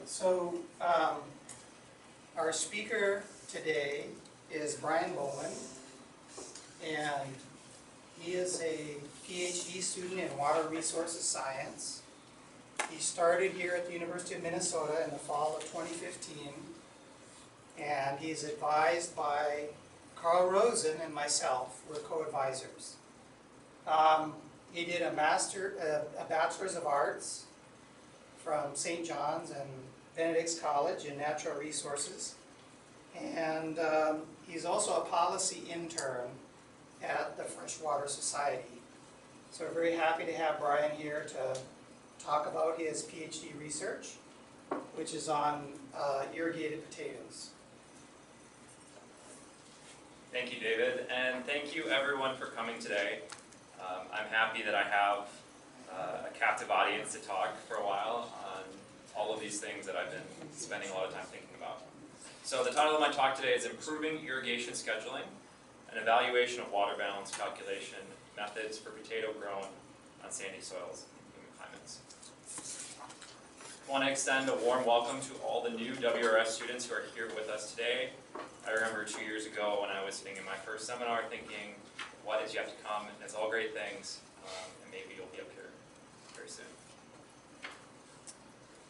So our speaker today is Brian Bohman, and he is a Ph.D. student in Water Resources Science. He started here at the University of Minnesota in the fall of 2015, and he's advised by Carl Rosen and myself. We're co-advisors. He did a Bachelor's of Arts from St. John's and Benedict's College in Natural Resources. And he's also a policy intern at the Freshwater Society. So we're very happy to have Brian here to talk about his PhD research, which is on irrigated potatoes. Thank you, David, and thank you everyone for coming today. I'm happy that I have a captive audience to talk for a while on all of these things that I've been spending a lot of time thinking about. So the title of my talk today is Improving Irrigation Scheduling, an Evaluation of Water Balance Calculation Methods for Potato Grown on Sandy Soils in Humid Climates. I want to extend a warm welcome to all the new WRS students who are here with us today. I remember 2 years ago when I was sitting in my first seminar thinking, what is you have to come, and it's all great things, and maybe you'll be up here very soon.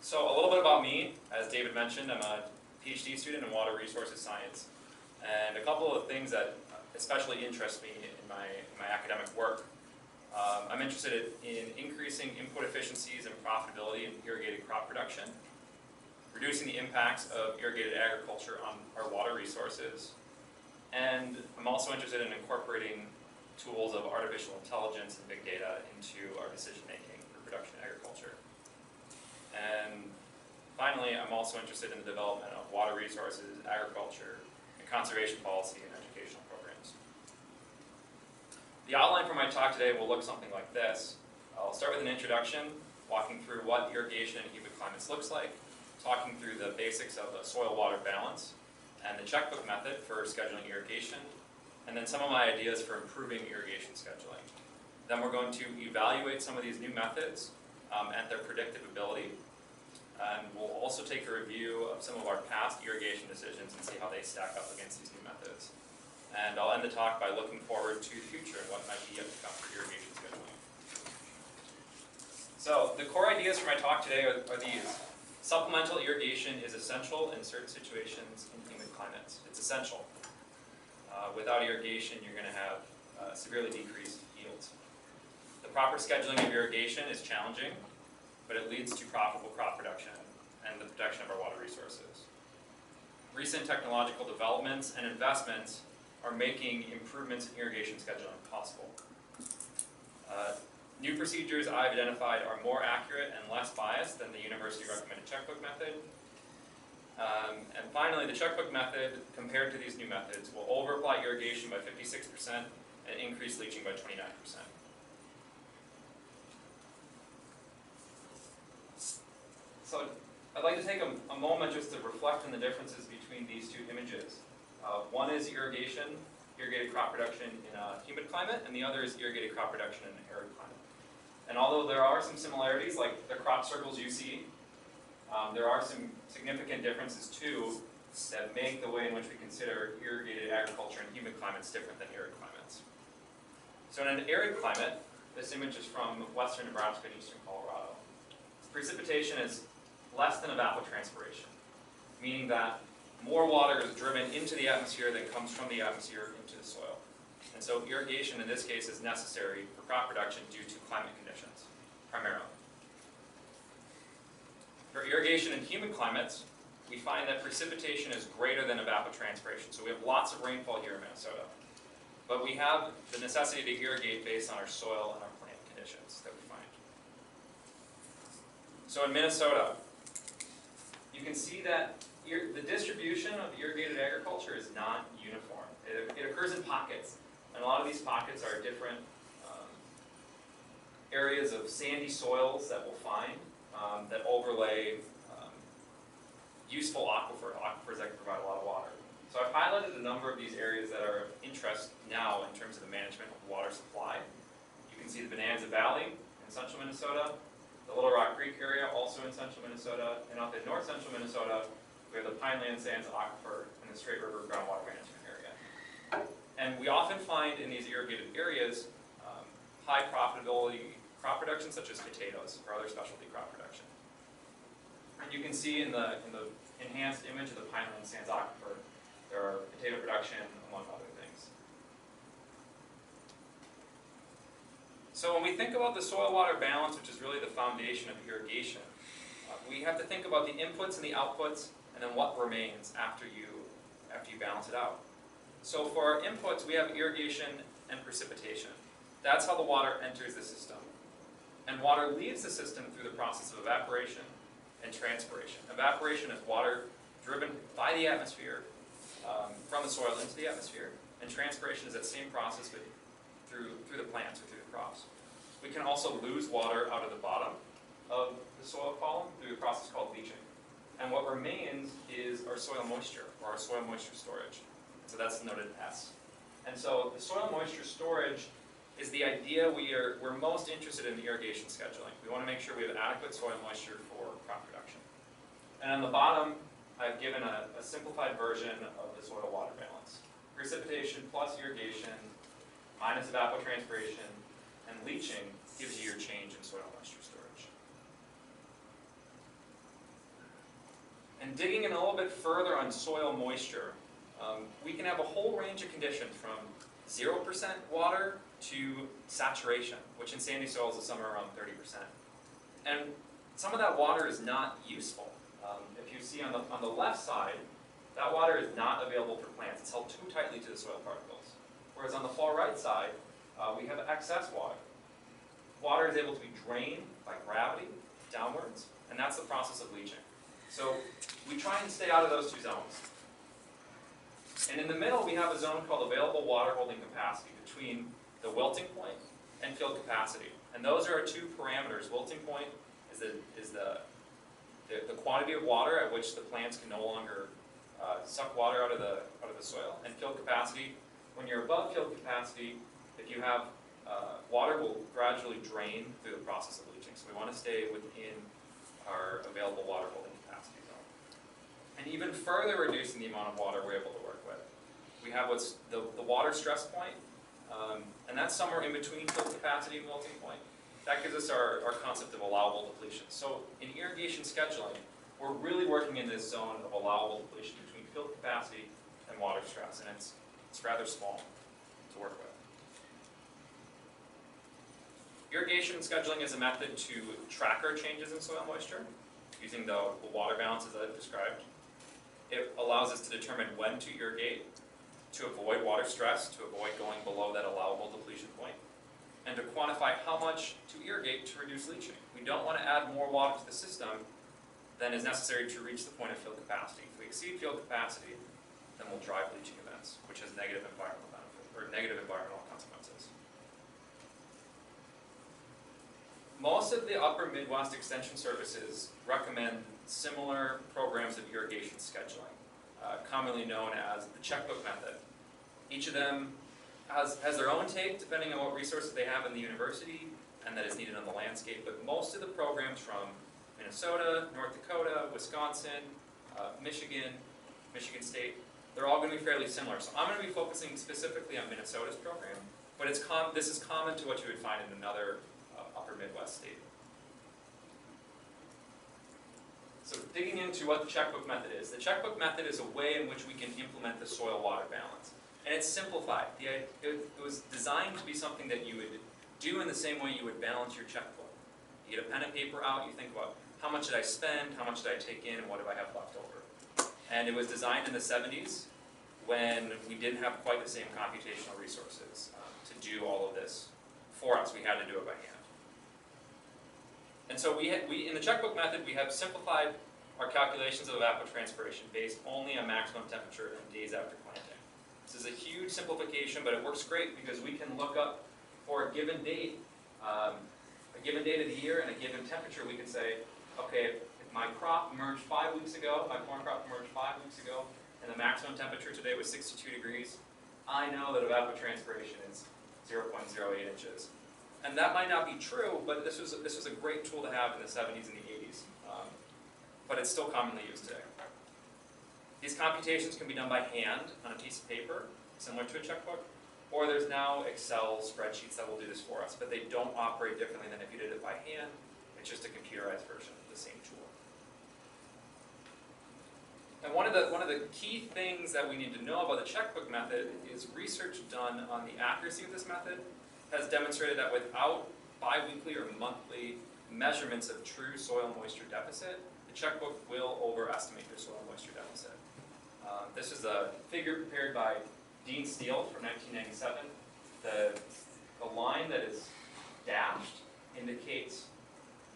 So a little bit about me. As David mentioned, I'm a PhD student in Water Resources Science, and a couple of things that especially interest me in my academic work. I'm interested in increasing input efficiencies and profitability in irrigated crop production, reducing the impacts of irrigated agriculture on our water resources, and I'm also interested in incorporating tools of artificial intelligence and big data into our decision making for production agriculture. And finally, I'm also interested in the development of water resources, agriculture, and conservation policy and educational programs. The outline for my talk today will look something like this. I'll start with an introduction, walking through what irrigation in humid climates looks like, talking through the basics of the soil-water balance, and the checkbook method for scheduling irrigation, and then some of my ideas for improving irrigation scheduling. Then we're going to evaluate some of these new methods at their predictive ability, and we'll also take a review of some of our past irrigation decisions and see how they stack up against these new methods. And I'll end the talk by looking forward to the future and what might be yet to come for irrigation scheduling. So the core ideas for my talk today are these. Supplemental irrigation is essential in certain situations in humid climates. It's essential. Without irrigation, you're going to have severely decreased yields. The proper scheduling of irrigation is challenging, but it leads to profitable crop production and the protection of our water resources. Recent technological developments and investments are making improvements in irrigation scheduling possible. New procedures I've identified are more accurate and less biased than the university recommended checkbook method. And finally, the checkbook method, compared to these new methods, will over-apply irrigation by 56% and increase leaching by 29%. So I'd like to take a moment just to reflect on the differences between these two images. One is irrigated crop production in a humid climate, and the other is irrigated crop production in an arid climate. And although there are some similarities, like the crop circles you see, there are some significant differences too that make the way in which we consider irrigated agriculture in humid climates different than arid climates. So in an arid climate, this image is from western Nebraska and eastern Colorado. Precipitation is less than evapotranspiration, meaning that more water is driven into the atmosphere than comes from the atmosphere into the soil. And so irrigation in this case is necessary for crop production due to climate conditions, primarily. For irrigation in humid climates, we find that precipitation is greater than evapotranspiration. So we have lots of rainfall here in Minnesota. But we have the necessity to irrigate based on our soil and our plant conditions that we find. So in Minnesota, you can see that the distribution of irrigated agriculture is not uniform. It occurs in pockets. And a lot of these pockets are different areas of sandy soils that we'll find that overlay useful aquifers that can provide a lot of water. So I've highlighted a number of these areas that are of interest now in terms of the management of water supply. You can see the Bonanza Valley in central Minnesota, the Little Rock Creek area, also in central Minnesota, and up in north central Minnesota, we have the Pineland Sands Aquifer and the Straight River Groundwater Management area. And we often find in these irrigated areas high profitability crop production, such as potatoes or other specialty crop production. And you can see in the enhanced image of the Pineland Sands Aquifer, there are potato production, among other things. So when we think about the soil-water balance, which is really the foundation of irrigation, we have to think about the inputs and the outputs, and then what remains after you balance it out. So for our inputs, we have irrigation and precipitation. That's how the water enters the system. And water leaves the system through the process of evaporation and transpiration. Evaporation is water driven by the atmosphere from the soil into the atmosphere, and transpiration is that same process but through the plants or through the crops. We can also lose water out of the bottom of the soil column through a process called leaching. And what remains is our soil moisture, or our soil moisture storage. So that's noted S. And so the soil moisture storage is the idea we're most interested in irrigation scheduling. We want to make sure we have adequate soil moisture for crop production. And on the bottom, I've given a simplified version of the soil-water balance. Precipitation plus irrigation minus evapotranspiration and leaching gives you your change in soil moisture storage. And digging in a little bit further on soil moisture, we can have a whole range of conditions from 0% water to saturation, which in sandy soils is somewhere around 30%. And some of that water is not useful. If you see on the left side, that water is not available for plants. It's held too tightly to the soil particles. Whereas on the far right side, we have excess water. Water is able to be drained by gravity downwards, and that's the process of leaching. So we try and stay out of those two zones. And in the middle, we have a zone called available water holding capacity between the wilting point and field capacity. And those are our two parameters. Wilting point is the quantity of water at which the plants can no longer suck water out of the soil. And field capacity, when you're above field capacity, if you have water will gradually drain through the process of leaching. So we want to stay within our available water holding capacity zone. And even further reducing the amount of water we're able to work with, we have what's the water stress point, and that's somewhere in between field capacity and wilting point. That gives us our concept of allowable depletion. So in irrigation scheduling, we're really working in this zone of allowable depletion between field capacity and water stress, and it's rather small to work with. Irrigation scheduling is a method to track our changes in soil moisture using the water balances that I've described. It allows us to determine when to irrigate, to avoid water stress, to avoid going below that allowable depletion point, and to quantify how much to irrigate to reduce leaching. We don't want to add more water to the system than is necessary to reach the point of field capacity. If we exceed field capacity, then we'll drive leaching events, which has negative environmental benefit, or negative environmental consequences. Most of the upper Midwest Extension Services recommend similar programs of irrigation scheduling, commonly known as the Checkbook Method. Each of them has their own take, depending on what resources they have in the university and that is needed on the landscape, but most of the programs from Minnesota, North Dakota, Wisconsin, Michigan State, they're all going to be fairly similar. So I'm going to be focusing specifically on Minnesota's program, but this is common to what you would find in another upper Midwest state. So digging into what the Checkbook Method is. The Checkbook Method is a way in which we can implement the soil-water balance. And it's simplified. It was designed to be something that you would do in the same way you would balance your checkbook. You get a pen and paper out, you think about how much did I spend, how much did I take in, and what do I have left over. And it was designed in the 70s when we didn't have quite the same computational resources to do all of this for us. We had to do it by hand. And so we in the Checkbook Method, we have simplified our calculations of evapotranspiration based only on maximum temperature and days after planting. This is a huge simplification, but it works great because we can look up for a given date of the year and a given temperature. We can say, okay, if my crop emerged 5 weeks ago, my corn crop emerged 5 weeks ago, and the maximum temperature today was 62 degrees, I know that evapotranspiration is 0.08 inches. And that might not be true, but this was a great tool to have in the 70s and the 80s. But it's still commonly used today. These computations can be done by hand on a piece of paper, similar to a checkbook, or there's now Excel spreadsheets that will do this for us, but they don't operate differently than if you did it by hand. It's just a computerized version of the same tool. And one of the key things that we need to know about the checkbook method is research done on the accuracy of this method has demonstrated that without biweekly or monthly measurements of true soil moisture deficit, the checkbook will overestimate your soil moisture deficit. This is a figure prepared by Dean Steele from 1997. The line that is dashed indicates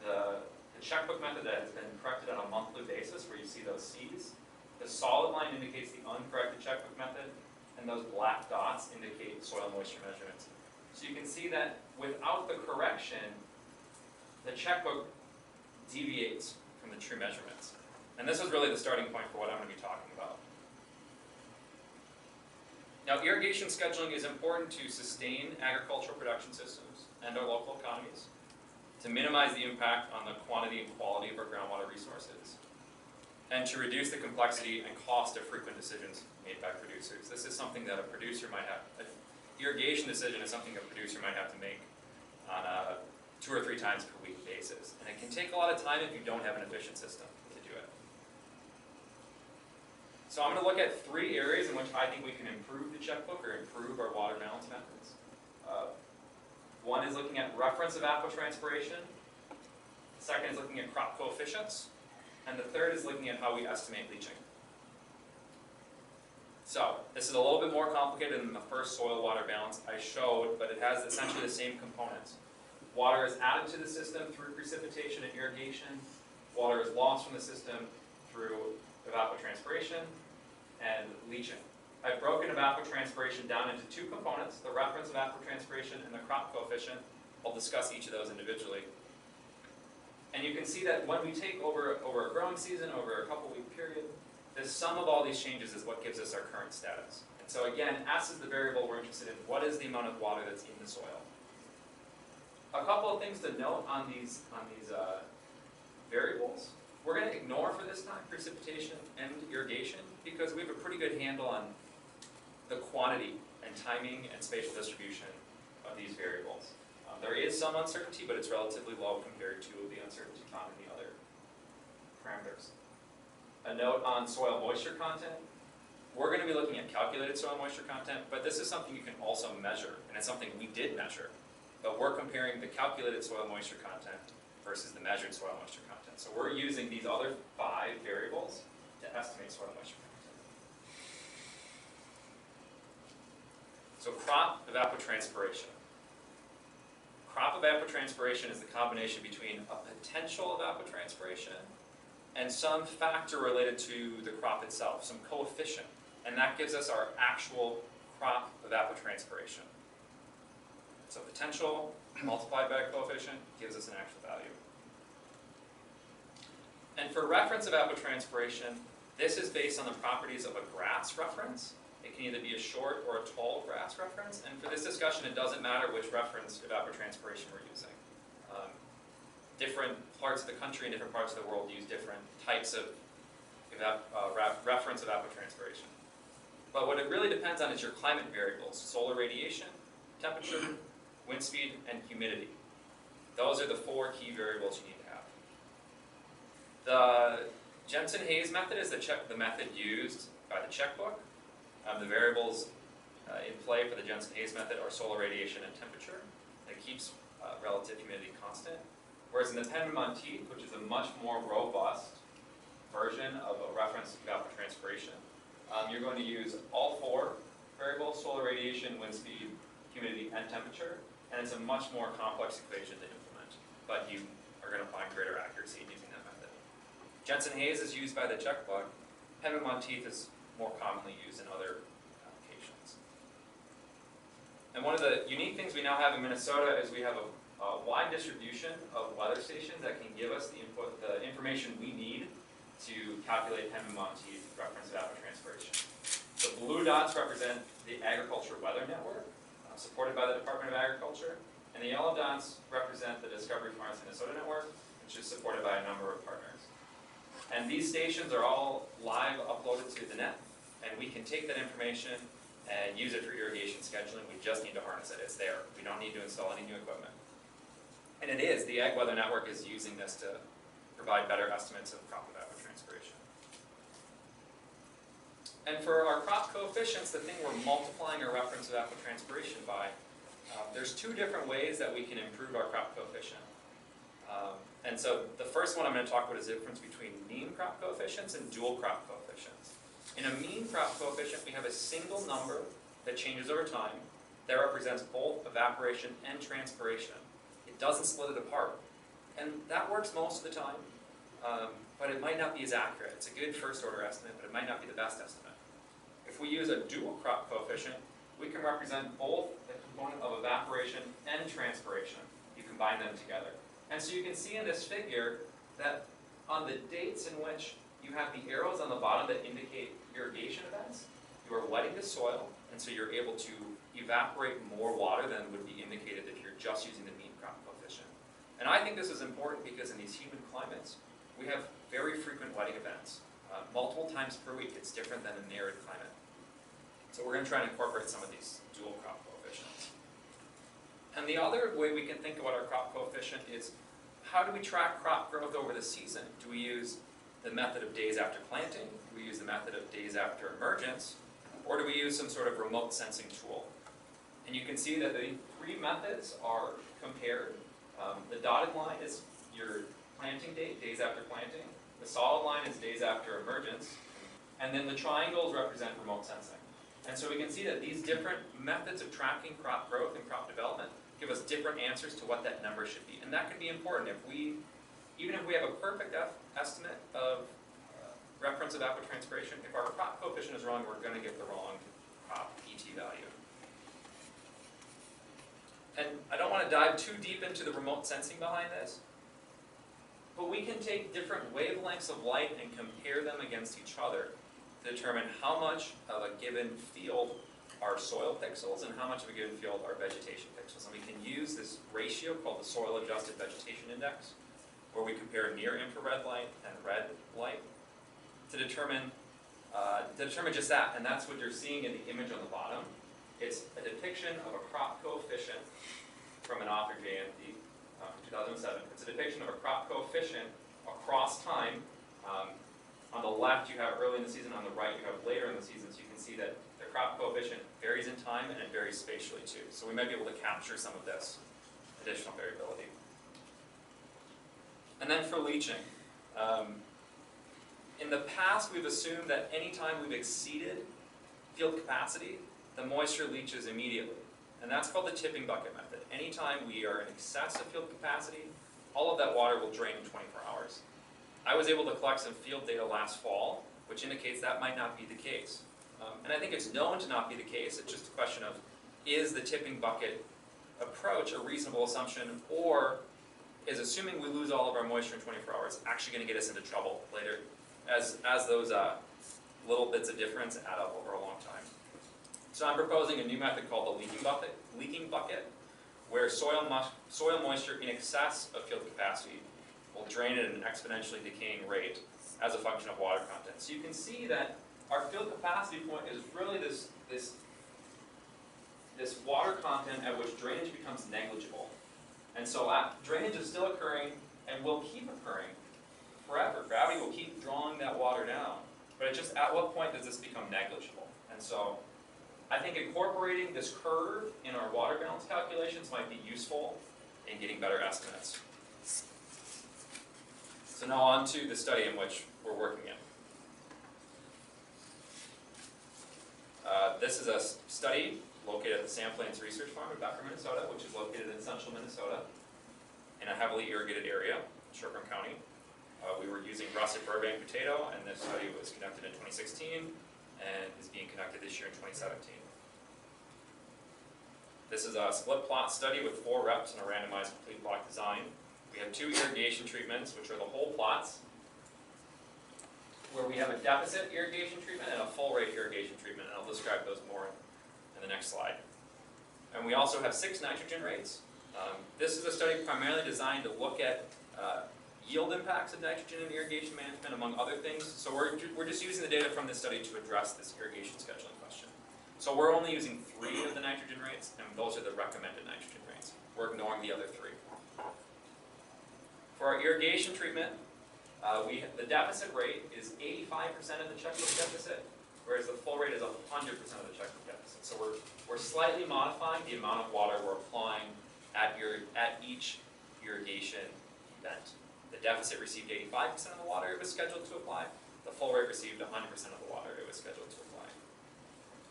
the checkbook method that has been corrected on a monthly basis, where you see those C's. The solid line indicates the uncorrected checkbook method, and those black dots indicate soil moisture measurements. So you can see that without the correction, the checkbook deviates from the true measurements. And this is really the starting point for what I'm going to be talking about. Now, irrigation scheduling is important to sustain agricultural production systems and our local economies, to minimize the impact on the quantity and quality of our groundwater resources, and to reduce the complexity and cost of frequent decisions made by producers. This is something that a producer might have, an irrigation decision is something a producer might have to make on a 2 or 3 times per week basis. And it can take a lot of time if you don't have an efficient system to do it. So I'm going to look at 3 areas in which I think we can improve the checkbook or improve our water balance methods. One is looking at reference evapotranspiration. The second is looking at crop coefficients. And the third is looking at how we estimate leaching. So this is a little bit more complicated than the first soil-water balance I showed, but it has essentially the same components. Water is added to the system through precipitation and irrigation. Water is lost from the system through evapotranspiration and leaching. I've broken evapotranspiration down into 2 components, the reference evapotranspiration and the crop coefficient. I'll discuss each of those individually. And you can see that when we take over a growing season, over a couple-week period, the sum of all these changes is what gives us our current status. And so again, S is the variable we're interested in. What is the amount of water that's in the soil? A couple of things to note on these variables. We're going to ignore for this time precipitation and irrigation because we have a pretty good handle on the quantity and timing and spatial distribution of these variables. There is some uncertainty, but it's relatively low compared to the uncertainty found in the other parameters. A note on soil moisture content. We're going to be looking at calculated soil moisture content, but this is something you can also measure, and it's something we did measure. But we're comparing the calculated soil moisture content versus the measured soil moisture content. So we're using these other 5 variables to estimate soil moisture content. So crop evapotranspiration. Crop evapotranspiration is the combination between a potential evapotranspiration and some factor related to the crop itself, some coefficient. And that gives us our actual crop evapotranspiration. So potential multiplied by a coefficient gives us an actual value. And for reference evapotranspiration, this is based on the properties of a grass reference. It can either be a short or a tall grass reference, and for this discussion it doesn't matter which reference evapotranspiration we're using. Different parts of the country and different parts of the world use different types of reference evapotranspiration. But what it really depends on is your climate variables: solar radiation, temperature, wind speed, and humidity. Those are the 4 key variables you need to have. The Jensen-Hayes method is the method used by the checkbook. The variables in play for the Jensen-Hayes method are solar radiation and temperature. It keeps relative humidity constant. Whereas in the Penman-Monteith, which is a much more robust version of a reference evapotranspiration, you're going to use all 4 variables: solar radiation, wind speed, humidity, and temperature. And it's a much more complex equation to implement, but you are going to find greater accuracy using that method. Jensen-Hayes is used by the checkbook. Penman-Monteith is more commonly used in other applications. And one of the unique things we now have in Minnesota is we have a wide distribution of weather stations that can give us the information we need to calculate Penman-Monteith reference evapotranspiration. The blue dots represent the Agriculture Weather Network, supported by the Department of Agriculture. And the yellow dots represent the Discovery Farms Minnesota network, which is supported by a number of partners. And these stations are all live uploaded to the net, and we can take that information and use it for irrigation scheduling. We just need to harness it. It's there. We don't need to install any new equipment. And it is. The Ag Weather Network is using this to provide better estimates of crop evapotranspiration. And for our crop coefficients, the thing we're multiplying our reference evapotranspiration by, there's two different ways that we can improve our crop coefficient. And so the first one I'm going to talk about is the difference between mean crop coefficients and dual crop coefficients. In a mean crop coefficient, we have a single number that changes over time that represents both evaporation and transpiration. It doesn't split it apart. And that works most of the time, but it might not be as accurate. It's a good first order estimate, but it might not be the best estimate. If we use a dual crop coefficient, we can represent both the component of evaporation and transpiration. You combine them together. And so you can see in this figure that on the dates in which you have the arrows on the bottom that indicate irrigation events, you are wetting the soil, and so you're able to evaporate more water than would be indicated if you're just using the mean crop coefficient. And I think this is important because in these humid climates, we have very frequent wetting events. Multiple times per week. It's different than in the arid climate. So we're going to try and incorporate some of these dual crop coefficients. And the other way we can think about our crop coefficient is, how do we track crop growth over the season? Do we use the method of days after planting? Do we use the method of days after emergence? Or do we use some sort of remote sensing tool? And you can see that the three methods are compared. The dotted line is your planting date, days after planting. The solid line is days after emergence. And then the triangles represent remote sensing. And so we can see that these different methods of tracking crop growth and crop development give us different answers to what that number should be. And that can be important. Even if we have a perfect estimate of reference evapotranspiration, if our crop coefficient is wrong, we're going to get the wrong crop ET value. And I don't want to dive too deep into the remote sensing behind this, but we can take different wavelengths of light and compare them against each other to determine how much of a given field are soil pixels and how much of a given field are vegetation pixels. And we can use this ratio called the Soil Adjusted Vegetation Index, where we compare near infrared light and red light to determine just that. And that's what you're seeing in the image on the bottom. It's a depiction of a crop coefficient from an author, J.M.D. From 2007. It's a depiction of a crop coefficient across time. On the left, you have early in the season. On the right, you have later in the season. So you can see that the crop coefficient varies in time and it varies spatially too. So we might be able to capture some of this additional variability. And then for leaching. In the past, we've assumed that anytime we've exceeded field capacity, the moisture leaches immediately. And that's called the tipping bucket method. Anytime we are in excess of field capacity, all of that water will drain in 24 hours. I was able to collect some field data last fall, which indicates that might not be the case. And I think it's known to not be the case. It's just a question of, is the tipping bucket approach a reasonable assumption, or is assuming we lose all of our moisture in 24 hours actually going to get us into trouble later, as those little bits of difference add up over a long time. So I'm proposing a new method called the leaking bucket, where soil moisture in excess of field capacity will drain at an exponentially decaying rate as a function of water content. So you can see that our field capacity point is really this water content at which drainage becomes negligible. And so drainage is still occurring and will keep occurring forever. Gravity will keep drawing that water down. But it just, at what point does this become negligible? And so I think incorporating this curve in our water balance calculations might be useful in getting better estimates. So now on to the study in which we're working in. This is a study located at the Sand Plains Research Farm in Becker, Minnesota, which is located in central Minnesota in a heavily irrigated area in Sherburne County. We were using russet Burbank potato, and this study was conducted in 2016 and is being conducted this year in 2017. This is a split plot study with 4 reps and a randomized complete block design. We have 2 irrigation treatments, which are the whole plots, where we have a deficit irrigation treatment and a full rate irrigation treatment, and I'll describe those more in the next slide. And we also have 6 nitrogen rates This is a study primarily designed to look at yield impacts of nitrogen in irrigation management, among other things. So we're just using the data from this study to address this irrigation scheduling question. So we're only using 3 of the nitrogen rates, and those are the recommended nitrogen rates. We're ignoring the other 3. For our irrigation treatment, the deficit rate is 85% of the checkbook deficit, whereas the full rate is 100% of the checkbook deficit. So we're slightly modifying the amount of water we're applying at each irrigation event. The deficit received 85% of the water it was scheduled to apply. The full rate received 100% of the water it was scheduled to apply.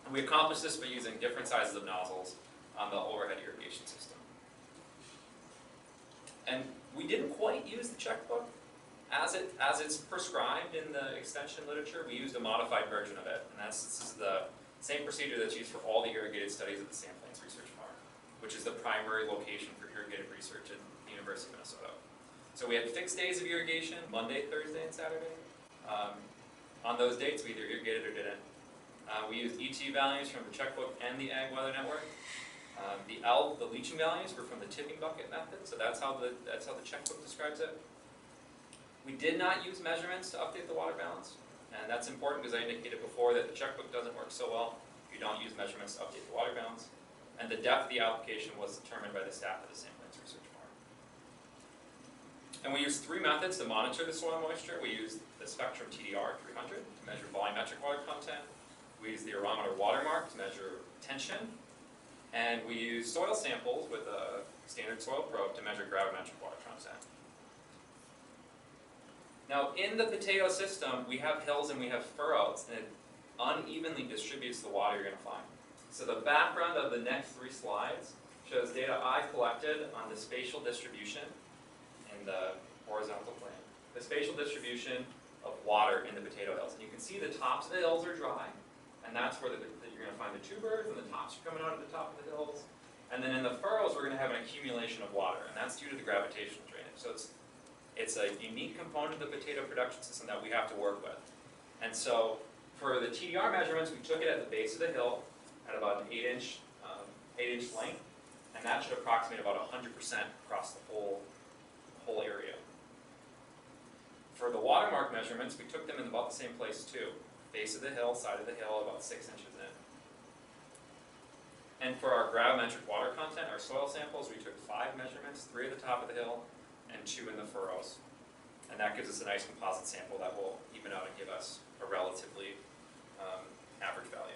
And we accomplished this by using different sizes of nozzles on the overhead irrigation system. And we didn't quite use the checkbook as it's prescribed in the extension literature. We used a modified version of it, and this is the same procedure that's used for all the irrigated studies at the Sand Plains Research Farm, which is the primary location for irrigated research at the University of Minnesota. So we had fixed days of irrigation, Monday, Thursday, and Saturday. On those dates, we either irrigated or didn't. We used ET values from the checkbook and the Ag Weather Network. The leaching values were from the tipping bucket method, so that's how the checkbook describes it. We did not use measurements to update the water balance, and that's important because I indicated before that the checkbook doesn't work so well if you don't use measurements to update the water balance. And the depth of the application was determined by the staff of the Sand Plains Research Farm. And we used 3 methods to monitor the soil moisture. We used the Spectrum TDR 300 to measure volumetric water content. We used the Arometer watermark to measure tension. And we used soil samples with a standard soil probe to measure gravimetric water content. Now, in the potato system, we have hills and we have furrows, and it unevenly distributes the water you're going to find. So the background of the next 3 slides shows data I collected on the spatial distribution in the horizontal plane. The spatial distribution of water in the potato hills. And you can see the tops of the hills are dry, and that's where you're going to find the tubers, and the tops are coming out of the top of the hills. And then in the furrows, we're going to have an accumulation of water, and that's due to the gravitational drainage. So it's a unique component of the potato production system that we have to work with. And so for the TDR measurements, we took it at the base of the hill at about an 8-inch length, and that should approximate about 100% across the whole area. For the watermark measurements, we took them in about the same place too. Base of the hill, side of the hill, about 6 inches in. And for our gravimetric water content, our soil samples, we took 5 measurements, 3 at the top of the hill, and 2 in the furrows. And that gives us a nice composite sample that will even out and give us a relatively average value.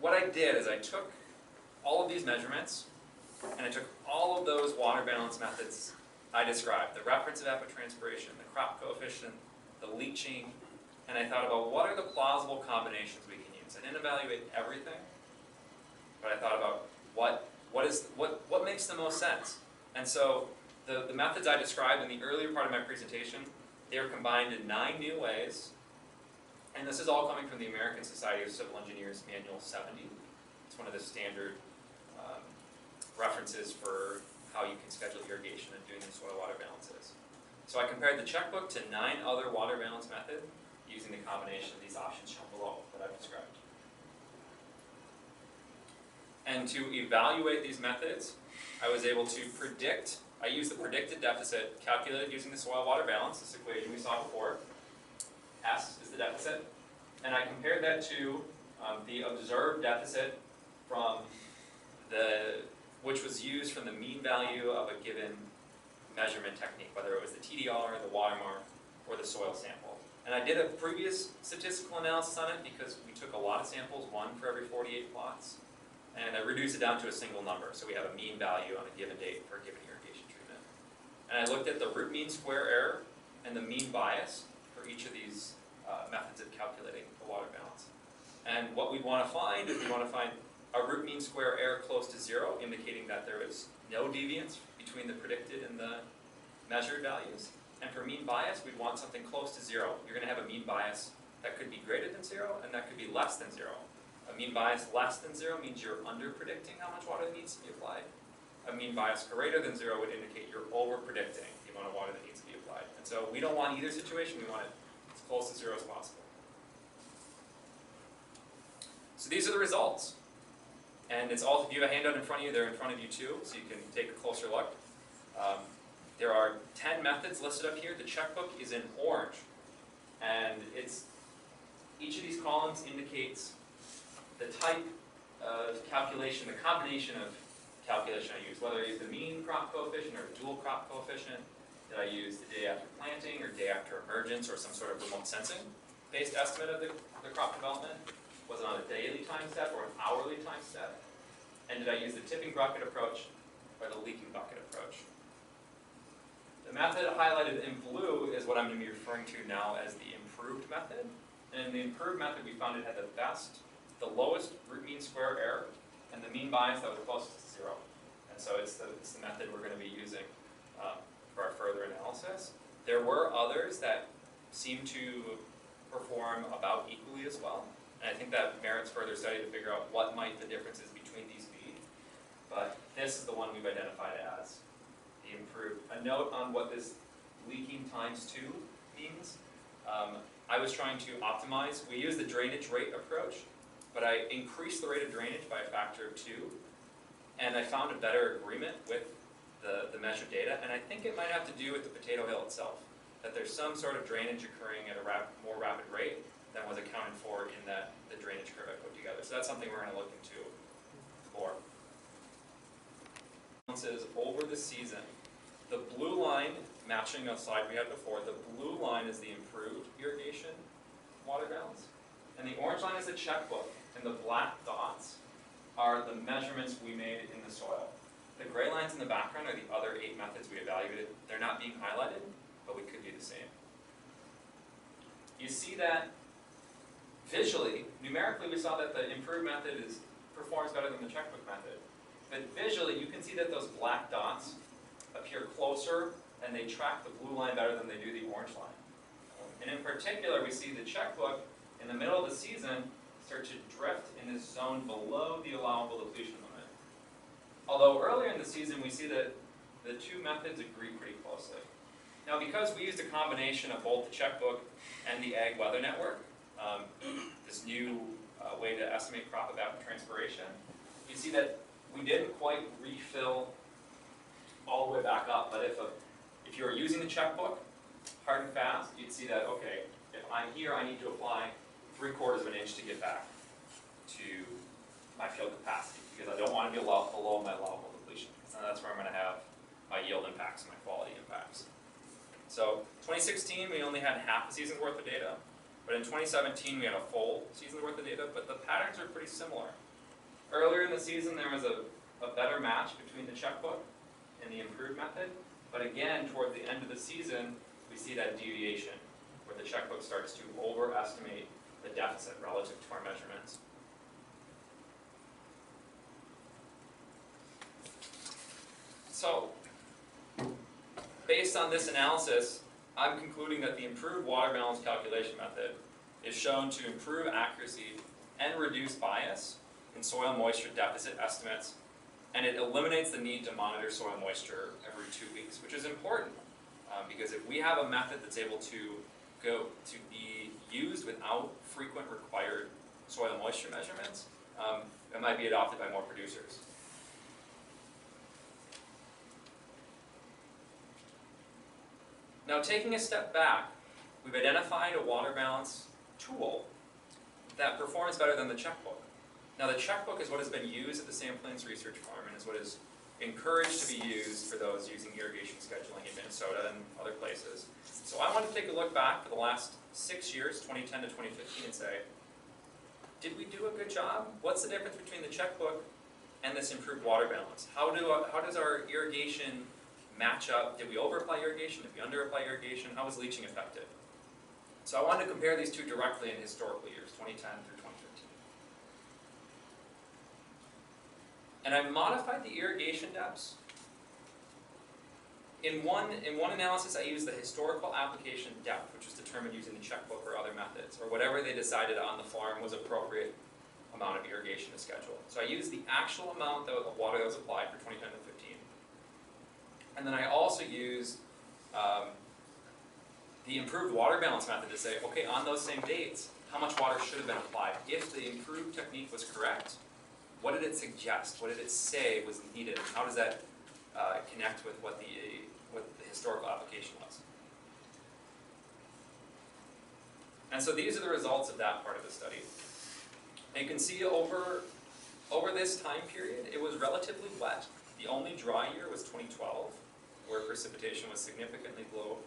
What I did is I took all of these measurements, and I took all of those water balance methods I described, the reference evapotranspiration, the crop coefficient, the leaching, and I thought about what are the plausible combinations we can use. I didn't evaluate everything, but I thought about what makes the most sense. And so the methods I described in the earlier part of my presentation, they are combined in 9 new ways. And this is all coming from the American Society of Civil Engineers Manual 70. It's one of the standard references for how you can schedule irrigation and doing the soil water balances. So I compared the checkbook to 9 other water balance methods using the combination of these options shown below that I've described. And to evaluate these methods, I was able to predict, I used the predicted deficit calculated using the soil water balance, this equation we saw before. S is the deficit. And I compared that to the observed deficit from which was used from the mean value of a given measurement technique, whether it was the TDR, the watermark, or the soil sample. And I did a previous statistical analysis on it because we took a lot of samples, 1 for every 48 plots, and I reduced it down to a single number, so we have a mean value on a given date for a given irrigation treatment. And I looked at the root mean square error and the mean bias for each of these methods of calculating the water balance. And what we want to find is we want to find a root mean square error close to 0, indicating that there is no deviance between the predicted and the measured values. And for mean bias, we'd want something close to 0. You're going to have a mean bias that could be greater than 0, and that could be less than 0. A mean bias less than 0 means you're under-predicting how much water needs to be applied. A mean bias greater than 0 would indicate you're over-predicting the amount of water that needs to be applied. And so we don't want either situation, we want it as close to 0 as possible. So these are the results. And it's all, if you have a handout in front of you, they're in front of you too, so you can take a closer look. There are 10 methods listed up here. The checkbook is in orange. And each of these columns indicates the type of calculation, the combination of calculation I use, whether I use the mean crop coefficient or dual crop coefficient, that I use the day after planting or day after emergence or some sort of remote sensing based estimate of the crop development. Was it on a daily time step or an hourly time step? And did I use the tipping bucket approach or the leaking bucket approach? The method highlighted in blue is what I'm going to be referring to now as the improved method. And in the improved method, we found it had the lowest root mean square error, and the mean bias that was closest to 0. And so it's the method we're going to be using for our further analysis. There were others that seem to perform about equally as well. And I think that merits further study to figure out what might the differences between these be. But this is the one we've identified as the improved. A note on what this leaking times 2 means. I was trying to optimize. We use the drainage rate approach, but I increased the rate of drainage by a factor of 2. And I found a better agreement with the measured data. And I think it might have to do with the potato hill itself, that there's some sort of drainage occurring at a more rapid rate than was accounted for in the drainage curve I put together. So that's something we're going to look into more. Over the season, the blue line, matching a slide we had before, the blue line is the improved irrigation water balance, and the orange line is the checkbook, and the black dots are the measurements we made in the soil. The gray lines in the background are the other 8 methods we evaluated. They're not being highlighted, but we could do the same. You see that visually, numerically, we saw that the improved method performs better than the checkbook method. But visually, you can see that those black dots appear closer and they track the blue line better than they do the orange line. And in particular, we see the checkbook in the middle of the season start to drift in this zone below the allowable depletion limit. Although earlier in the season, we see that the 2 methods agree pretty closely. Now, because we used a combination of both the checkbook and the Ag Weather Network, this new way to estimate crop evapotranspiration, you see that we didn't quite refill all the way back up, but if you were using the checkbook hard and fast, you'd see that, okay, if I'm here, I need to apply 3/4 of an inch to get back to my field capacity, because I don't want to be below my allowable depletion, because then that's where I'm going to have my yield impacts and my quality impacts. So 2016, we only had half a season's worth of data, but in 2017, we had a full season's worth of data, but the patterns are pretty similar. Earlier in the season, there was a better match between the checkbook and the improved method, but again, toward the end of the season, we see that deviation, where the checkbook starts to overestimate the deficit relative to our measurements. So, based on this analysis, I'm concluding that the improved water balance calculation method is shown to improve accuracy and reduce bias in soil moisture deficit estimates, and it eliminates the need to monitor soil moisture every 2 weeks, which is important, because if we have a method that's able to be used without frequent required soil moisture measurements, it might be adopted by more producers. Now, taking a step back, we've identified a water balance tool that performs better than the checkbook. Now, the checkbook is what has been used at the Sam Plains Research Farm and is what is encouraged to be used for those using irrigation scheduling in Minnesota and other places. So I want to take a look back for the last 6 years, 2010 to 2015, and say, did we do a good job? What's the difference between the checkbook and this improved water balance? How does our irrigation match up? Did we over-apply irrigation? Did we under-apply irrigation? How was leaching effective? So I wanted to compare these two directly in historical years, 2010 through 2015. And I modified the irrigation depths. In one analysis, I used the historical application depth, which was determined using the checkbook or other methods, or whatever they decided on the farm was appropriate amount of irrigation to schedule. So I used the actual amount of water that was applied for 2010 to 15. And then I also used the improved water balance method to say, okay, on those same dates, how much water should have been applied. If the improved technique was correct, what did it suggest? What did it say was needed? How does that connect with what the historical application was? And so these are the results of that part of the study. And you can see over this time period, it was relatively wet. The only dry year was 2012, where precipitation was significantly below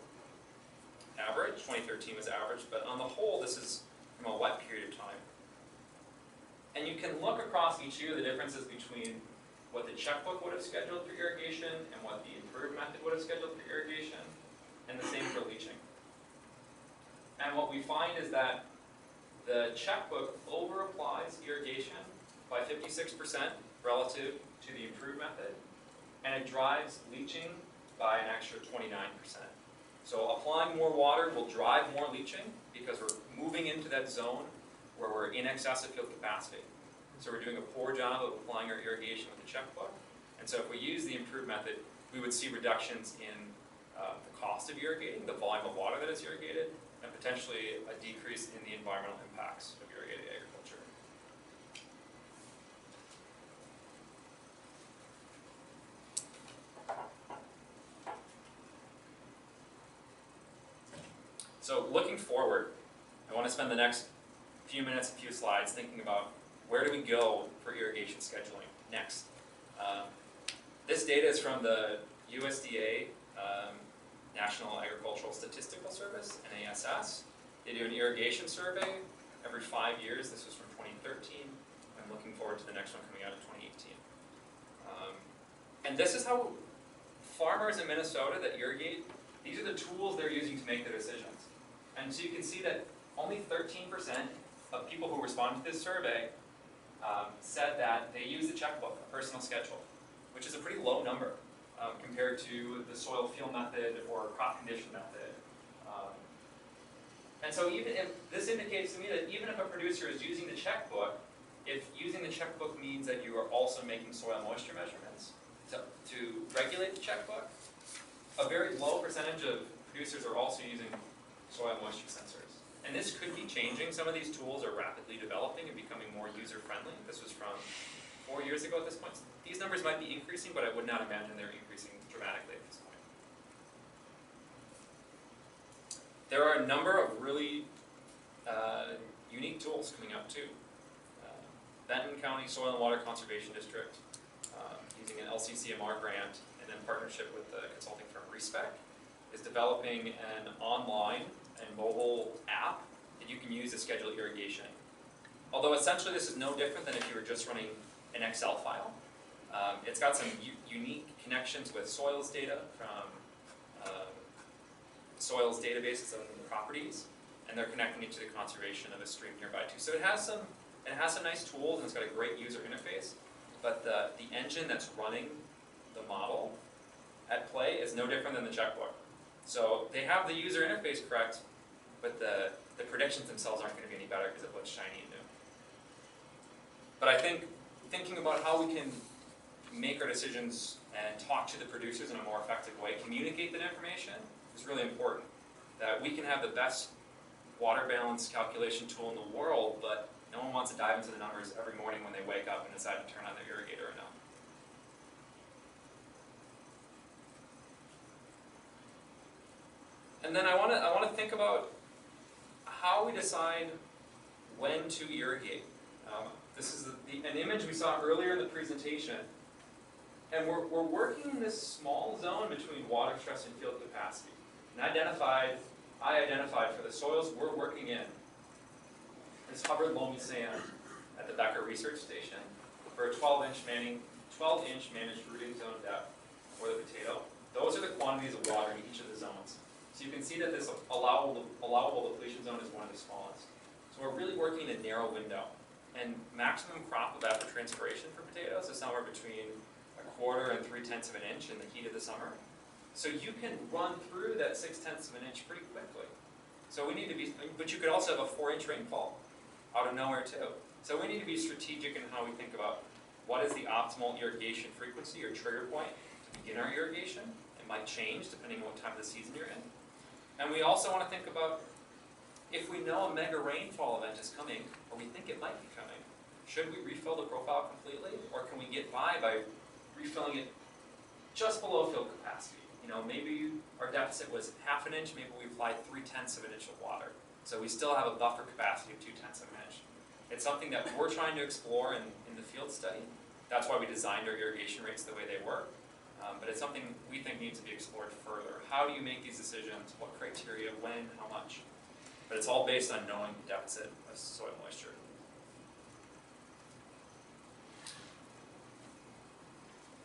average. 2013 was average, but on the whole, this is from a wet period of time. And you can look across each year the differences between what the checkbook would have scheduled for irrigation and what the improved method would have scheduled for irrigation, and the same for leaching. And what we find is that the checkbook over-applies irrigation by 56% relative to the improved method, and it drives leaching by an extra 29%. So applying more water will drive more leaching because we're moving into that zone where we're in excess of field capacity. So we're doing a poor job of applying our irrigation with the checkbook. And so if we use the improved method, we would see reductions in the cost of irrigating, the volume of water that is irrigated, and potentially a decrease in the environmental impacts of irrigated agriculture. So looking forward, I want to spend the next few minutes, a few slides thinking about where do we go for irrigation scheduling next. This data is from the USDA National Agricultural Statistical Service, NASS. They do an irrigation survey every 5 years. This was from 2013. I'm looking forward to the next one coming out in 2018. And this is how farmers in Minnesota that irrigate, these are the tools they're using to make their decisions. And so you can see that only 13% of people who responded to this survey said that they use the checkbook, a personal schedule, which is a pretty low number compared to the soil field method or crop condition method. And so even if, this indicates to me that even if a producer is using the checkbook, if using the checkbook means that you are also making soil moisture measurements to regulate the checkbook, a very low percentage of producers are also using soil moisture sensors. And this could be changing. Some of these tools are rapidly developing and becoming more user-friendly. This was from 4 years ago at this point. These numbers might be increasing, but I would not imagine they're increasing dramatically at this point. There are a number of really unique tools coming up too. Benton County Soil and Water Conservation District, using an LCCMR grant and in partnership with the consulting firm Respec, is developing an online and mobile app that you can use to schedule irrigation. Although essentially this is no different than if you were just running an Excel file. It's got some unique connections with soils data from soils databases on the properties, and they're connecting it to the conservation of a stream nearby too. So it has some nice tools and it's got a great user interface, but the engine that's running the model at play is no different than the checkbook. So they have the user interface correct, but the predictions themselves aren't going to be any better because it looks shiny and new. But I think thinking about how we can make our decisions and talk to the producers in a more effective way, communicate that information, is really important. That we can have the best water balance calculation tool in the world, but no one wants to dive into the numbers every morning when they wake up and decide to turn on their irrigator or not. And then I want to think about how we decide when to irrigate. This is an image we saw earlier in the presentation, and we're working in this small zone between water stress and field capacity. And I identified for the soils we're working in this Hubbard loamy sand at the Becker Research Station for a 12-inch managed rooting zone depth for the potato. Those are the quantities of water in each of the zones. So you can see that this allowable depletion zone is one of the smallest. So we're really working in a narrow window. And maximum crop evapotranspiration for potatoes is somewhere between 1/4 and 3/10 of an inch in the heat of the summer. So you can run through that 6/10 of an inch pretty quickly. So we need to be, but you could also have a 4-inch rainfall out of nowhere too. So we need to be strategic in how we think about what is the optimal irrigation frequency or trigger point to begin our irrigation. It might change depending on what time of the season you're in. And we also want to think about if we know a mega rainfall event is coming, or we think it might be coming, should we refill the profile completely, or can we get by refilling it just below field capacity? You know, maybe our deficit was half an inch, maybe we applied 3/10 of an inch of water. So we still have a buffer capacity of 2/10 of an inch. It's something that we're trying to explore in the field study. That's why we designed our irrigation rates the way they were. But it's something we think needs to be explored further. How do you make these decisions? What criteria? When? How much? But it's all based on knowing the deficit of soil moisture.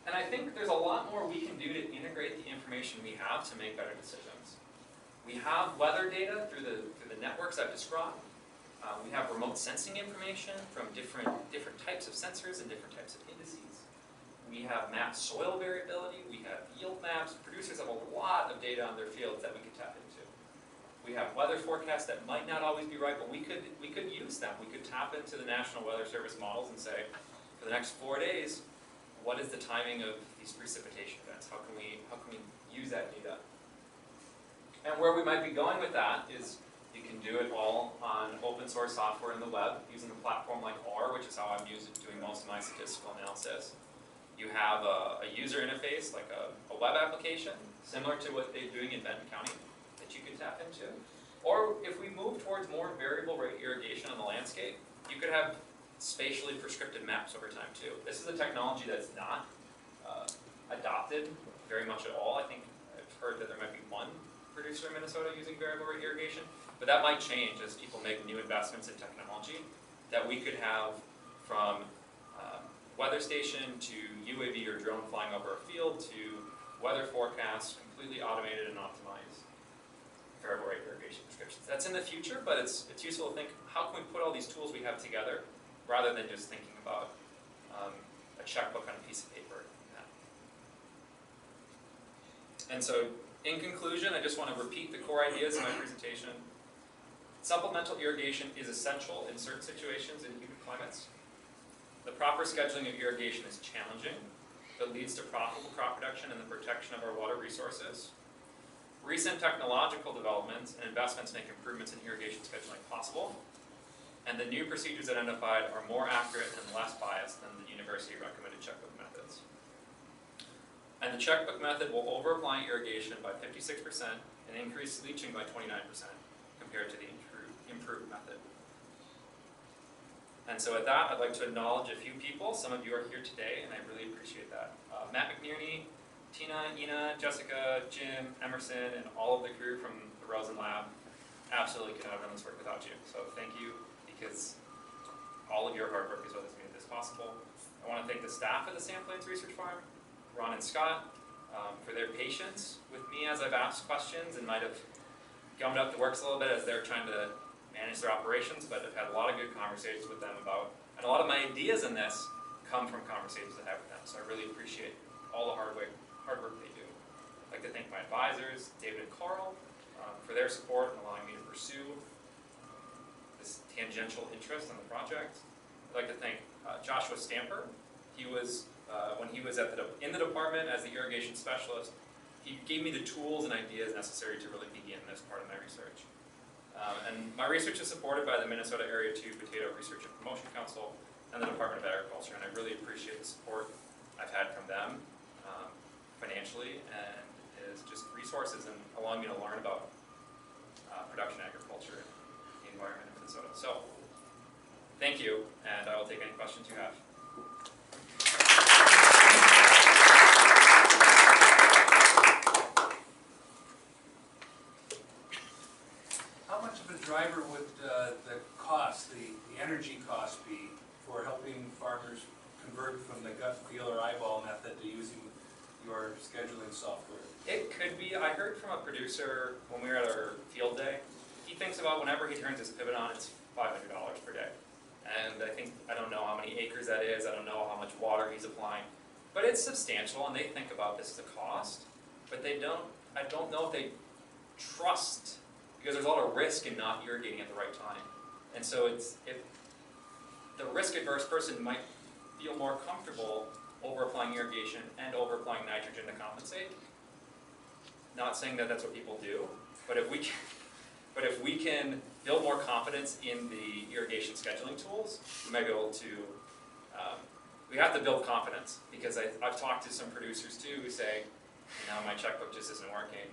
And I think there's a lot more we can do to integrate the information we have to make better decisions. We have weather data through the networks I've described. We have remote sensing information from different types of sensors and different types of indices. We have mapped soil variability. We have yield maps. Producers have a lot of data on their fields that we could tap into. We have weather forecasts that might not always be right, but we could use them. We could tap into the National Weather Service models and say, for the next 4 days, what is the timing of these precipitation events? How can we use that data? And where we might be going with that is you can do it all on open source software in the web using a platform like R, which is how I'm doing most of my statistical analysis. You have a user interface, like a web application, similar to what they're doing in Benton County, that you can tap into. Or if we move towards more variable rate irrigation on the landscape, you could have spatially prescriptive maps over time too. This is a technology that's not adopted very much at all. I think I've heard that there might be one producer in Minnesota using variable rate irrigation, but that might change as people make new investments in technology that we could have from weather station to UAV or drone flying over a field to weather forecasts, completely automated and optimized variable rate irrigation prescriptions. That's in the future, but it's useful to think, how can we put all these tools we have together rather than just thinking about a checkbook on a piece of paper. And so, in conclusion, I just want to repeat the core ideas in my presentation. Supplemental irrigation is essential in certain situations in humid climates. The proper scheduling of irrigation is challenging, but leads to profitable crop production and the protection of our water resources. Recent technological developments and investments make improvements in irrigation scheduling possible, and the new procedures identified are more accurate and less biased than the university-recommended checkbook methods. And the checkbook method will over-apply irrigation by 56% and increase leaching by 29% compared to the improved method. And so with that, I'd like to acknowledge a few people. Some of you are here today, and I really appreciate that. Matt McNerney, Tina, Ina, Jessica, Jim, Emerson, and all of the crew from the Rosen Lab absolutely could not have done this work without you. So thank you, because all of your hard work is what has made this possible. I want to thank the staff at the Sand Plains Research Farm, Ron and Scott, for their patience with me as I've asked questions and might have gummed up the works a little bit as they're trying to manage their operations, but I've had a lot of good conversations with them about, and a lot of my ideas in this come from conversations I have with them, so I really appreciate all the hard work they do. I'd like to thank my advisors, David and Carl, for their support and allowing me to pursue this tangential interest in the project. I'd like to thank Joshua Stamper. He was, when he was in the department as the irrigation specialist, he gave me the tools and ideas necessary to really begin this part of my research. And my research is supported by the Minnesota Area 2 Potato Research and Promotion Council and the Department of Agriculture, and I really appreciate the support I've had from them financially, and is just resources and allowing me to learn about production agriculture and the environment in Minnesota. So, thank you, and I will take any questions you have. Driver would the cost, the energy cost be for helping farmers convert from the gut feel or eyeball method to using your scheduling software? It could be. I heard from a producer when we were at our field day, he thinks about whenever he turns his pivot on, it's $500 per day. And I don't know how many acres that is, I don't know how much water he's applying, but it's substantial, and they think about this as a cost, but I don't know if they trust, because there's a lot of risk in not irrigating at the right time. And so the risk-averse person might feel more comfortable over-applying irrigation and over-applying nitrogen to compensate. Not saying that that's what people do, but if we can, But if we can build more confidence in the irrigation scheduling tools, we might be able to, we have to build confidence, because I've talked to some producers too who say, my checkbook just isn't working.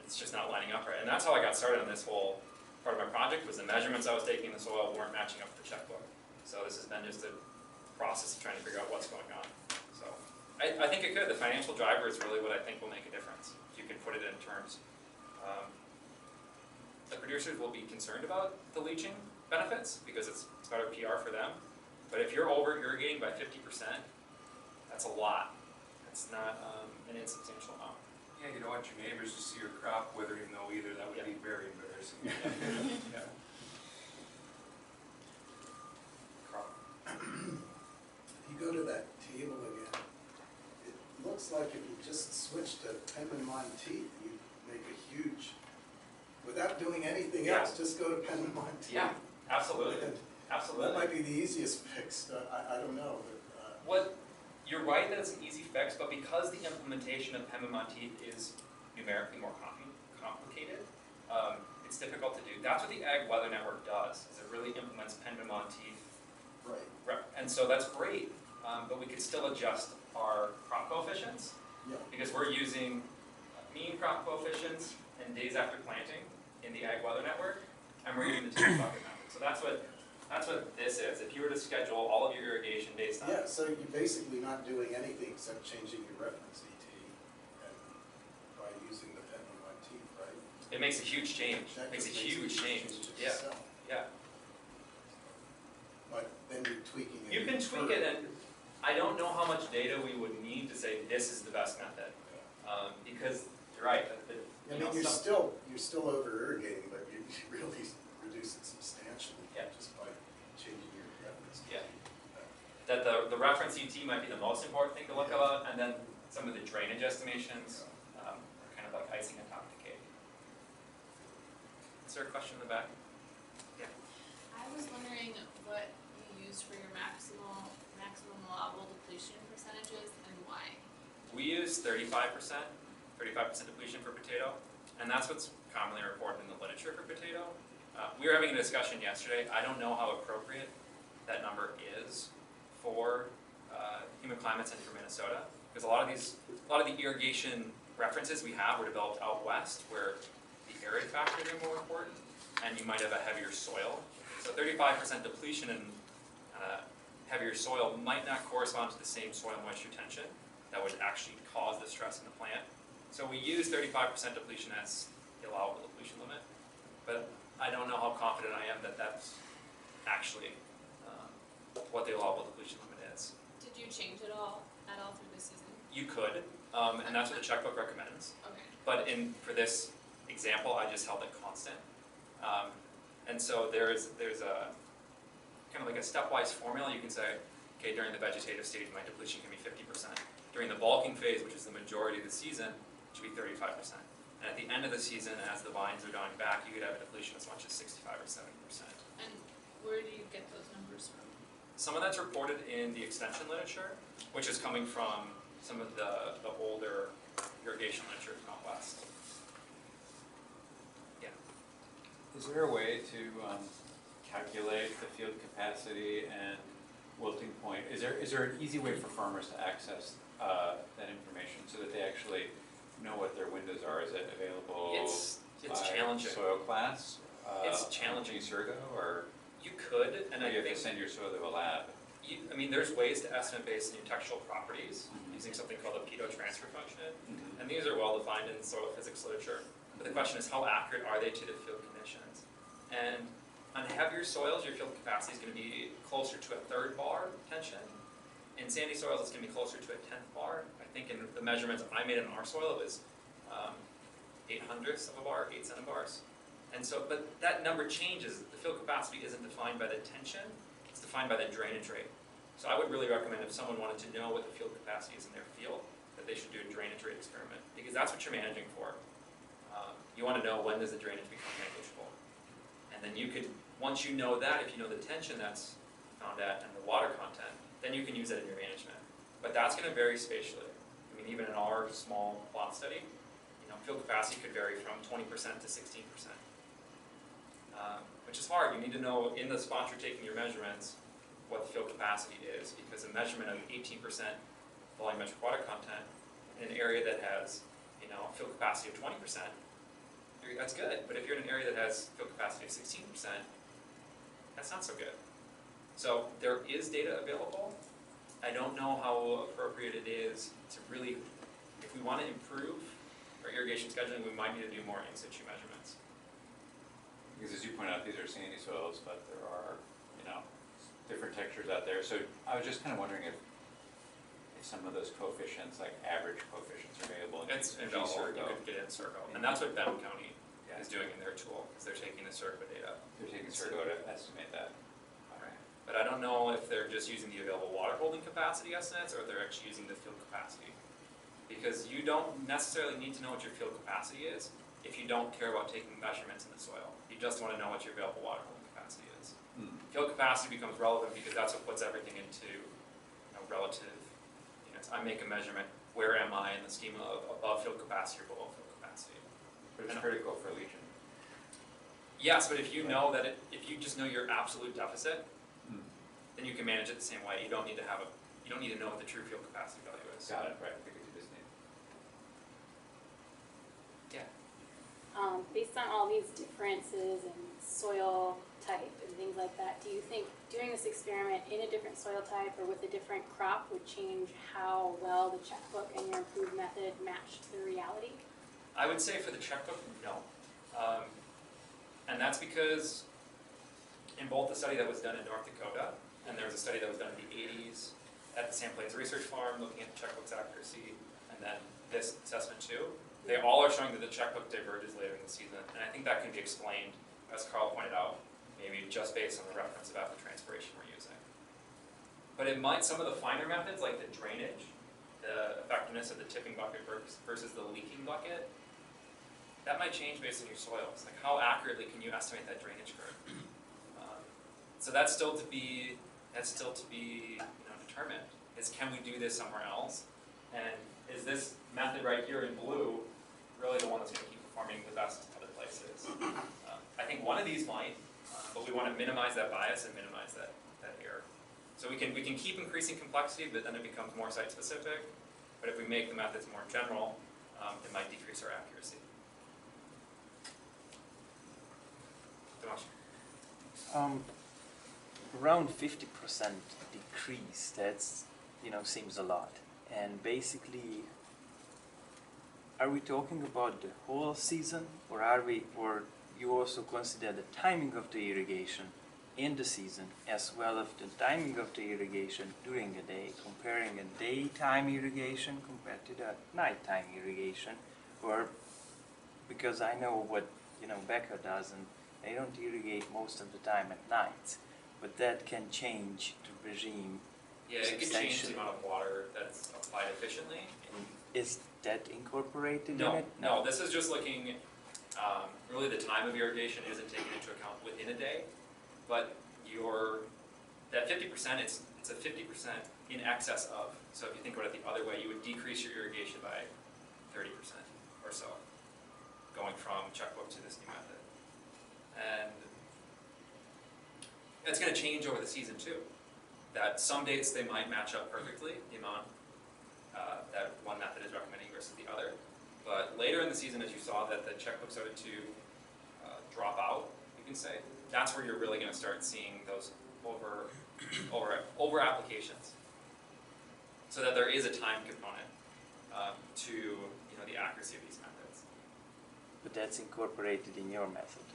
It's just not lining up right. And that's how I got started on this whole part of my project, was the measurements I was taking in the soil weren't matching up with the checkbook. So this has been just a process of trying to figure out what's going on. So I think it could. The financial driver is really what I think will make a difference, if you can put it in terms. The producers will be concerned about the leaching benefits because it's better PR for them. But if you're over irrigating by 50%, that's a lot. That's not an insubstantial amount. Yeah, you don't want your neighbors to see your crop withering though either. That would be very embarrassing. Yeah. If you go to that table again, it looks like if you just switch to Penman-Monteith, you make a huge, without doing anything else, just go to Penman-Monteith. Yeah, absolutely. And Absolutely. that might be the easiest fix. I don't know. But, You're right that it's an easy fix, but because the implementation of Penman-Monteith is numerically more complicated, it's difficult to do. That's what the Ag Weather Network does, is it really implements Penman-Monteith. right. And so that's great, but we could still adjust our crop coefficients, Yeah. because we're using mean crop coefficients and days after planting in the Ag Weather Network, and we're using the two bucket method. So that's what this is. If you were to schedule all of your irrigation based on Yeah, so you're basically not doing anything except changing your reference ET and by using the Penman-Monteith, right? it makes a huge change. That Makes a just huge change. it Yeah, yourself. yeah. But then you're tweaking it. You can even tweak further. it, and I don't know how much data we would need to say this is the best method, because you're right. I mean, you're still over irrigating, but you really reduce it substantially just by changing your reference. Yeah. That the reference ET might be the most important thing to look about, and then some of the drainage estimations are kind of like icing on top of the cake. Is there a question in the back? Yeah. I was wondering what you used for your maximum allowable depletion percentages and why. We use 35% depletion for potato, and that's what's commonly reported in the literature for potato. We were having a discussion yesterday. I don't know how appropriate that number is for humid climates and for Minnesota, because a lot of the irrigation references we have were developed out west, where the arid factors are more important, and you might have a heavier soil. So 35% depletion in heavier soil might not correspond to the same soil moisture tension that would actually cause the stress in the plant. So we use 35% depletion as the allowable depletion limit, but I don't know how confident I am that that's actually what the allowable depletion limit is. Did you change it all through the season? You could, and that's what the checkbook recommends. Okay. But for this example, I just held it constant. And so there's a kind of like a stepwise formula. You can say, okay, during the vegetative stage, my depletion can be 50%. During the bulking phase, which is the majority of the season, it should be 35%. And at the end of the season, as the vines are dying back, you could have a depletion as much as 65 or 70%. And where do you get those numbers from? Some of that's reported in the extension literature, which is coming from some of the older irrigation literature from out west. Yeah. Is there a way to calculate the field capacity and wilting point? Is there an easy way for farmers to access that information so that they actually know what their windows are? Is it available It's by challenging. soil class? It's challenging. Surgo, or You could, and I you have think to send your soil to a lab? I mean, there's ways to estimate based on your textural properties using something called a transfer function, and these are well defined in soil physics literature. But the question is, how accurate are they to the field conditions? And on heavier soils, your field capacity is going to be closer to a 3rd bar tension. In sandy soils, it's going to be closer to a 10th bar. I think in the measurements I made in our soil, it was 0.08 of a bar, 8 centibars. And so, but that number changes. The field capacity isn't defined by the tension, it's defined by the drainage rate. So I would really recommend if someone wanted to know what the field capacity is in their field, that they should do a drainage rate experiment, because that's what you're managing for. You want to know when does the drainage become negligible. And then you could, once you know that, if you know the tension that's found at and the water content, then you can use that in your management. But that's going to vary spatially. I mean, even in our small plot study, field capacity could vary from 20% to 16%. Which is hard. You need to know in the spot you're taking your measurements what the field capacity is, because a measurement of 18% volumetric water content in an area that has, field capacity of 20%, that's good. But if you're in an area that has field capacity of 16%, that's not so good. So there is data available. I don't know how appropriate it is to really, if we want to improve our irrigation scheduling, we might need to do more in situ measurements. Because as you point out, these are sandy soils, but there are, different textures out there. So I was just kind of wondering if some of those coefficients, like average coefficients, are available in It's available, you could get it in Circo. And that's what Benham County Yeah. is doing in their tool, is they're taking the Circo data. They're taking Circo to estimate that. But I don't know if they're just using the available water holding capacity estimates or they're actually using the field capacity. Because you don't necessarily need to know what your field capacity is if you don't care about taking measurements in the soil. You just want to know what your available water holding capacity is. Field capacity becomes relevant because that's what puts everything into relative units. I make a measurement, where am I in the schema of above field capacity or below field capacity? But it's critical for leaching. Yes, but if you know that if you just know your absolute deficit, then you can manage it the same way. You don't need to have you don't need to know what the true field capacity value is. Got it, right, because you just need. Based on all these differences in soil type and things like that, do you think doing this experiment in a different soil type or with a different crop would change how well the checkbook and your improved method matched the reality? I would say for the checkbook, no. And that's because in both the study that was done in North Dakota, and there was a study that was done in the 80s at the Sand Plains Research Farm looking at the checkbook's accuracy, and then this assessment too, they all are showing that the checkbook diverges later in the season, and I think that can be explained, as Carl pointed out, maybe just based on the reference of evapotranspiration we're using. But it might, some of the finer methods like the drainage, the effectiveness of the tipping bucket versus the leaking bucket, that might change based on your soils. Like how accurately can you estimate that drainage curve? So that's still to be determined. Is can we do this somewhere else? And is this method right here in blue really the one that's going to keep performing the best other places? I think one of these might, but we want to minimize that bias and minimize that error. So we can keep increasing complexity, but then it becomes more site specific. But if we make the methods more general, it might decrease our accuracy. Around 50% decrease, that's, seems a lot. And basically, are we talking about the whole season, or you also consider the timing of the irrigation in the season, as well as the timing of the irrigation during the day, comparing a daytime irrigation compared to the nighttime irrigation? Or, because I know what, Becker does, and they don't irrigate most of the time at night, but that can change the regime. Yeah, it can change the amount of water that's applied efficiently. Is that incorporated in No, it? no, this is just looking, really the time of irrigation isn't taken into account within a day, but that 50%, it's a 50% in excess of. So if you think about it the other way, you would decrease your irrigation by 30% or so, going from checkbook to this new method. And it's going to change over the season too. That some dates they might match up perfectly, the amount that one method is recommending versus the other. But later in the season, as you saw that the checkbook started to drop out, you can say, that's where you're really going to start seeing those over applications. So that there is a time component to the accuracy of these methods. But that's incorporated in your method,